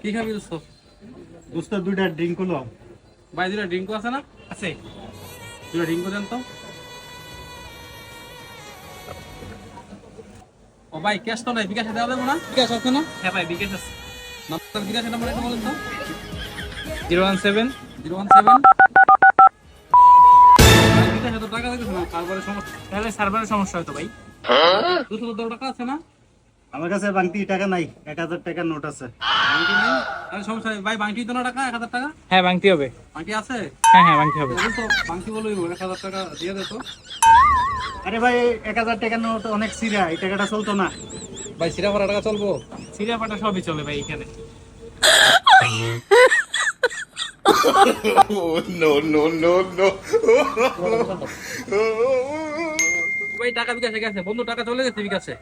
কি খাবি দোস্ত? দোস্ত দুইটা ড্রিঙ্ক হলো। ভাই দুটা ড্রিঙ্কও আছে না? আছে। দুটা ড্রিঙ্কও দেন তো। ও ভাই ক্যাশ তো নাই, বিকাশে দেওয়া যাবে না? বিকাশ আছে না? হ্যাঁ ভাই, বিকেশ আছে। নাম্বার বিকাশের নাম্বার একটা বলেন তো। 017 017 বিকাশে তো টাকা দিতেছে না, তারপরে সমস্যা। তাহলে সার্ভারের সমস্যা হয়তো ভাই। 210 টাকা আছে না? আমার কাছে বাংতি টাকা নাই, 1000 টাকার নোট আছে। বাংটি নাই? আরে সমস্যা নেই ভাই, বাংটি তো না টাকা 1000 টাকা। হ্যাঁ বাংতি হবে। বাংটি আছে? হ্যাঁ হ্যাঁ বাংতি হবে। বলুন তো বাংটি বলই 1000 টাকা দিয়ে দে তো। আরে ভাই 1000 টাকার নোট অনেক সিরা, এই টাকাটা চলতো না। ভাই সিরা ভরা টাকা চলবো? সিরিয়া ফাটা সবই চলে ভাই এখানে। ভাই টাকা বিকাশে গেছে, বন্ধু টাকা চলে গেছে বিকাশে।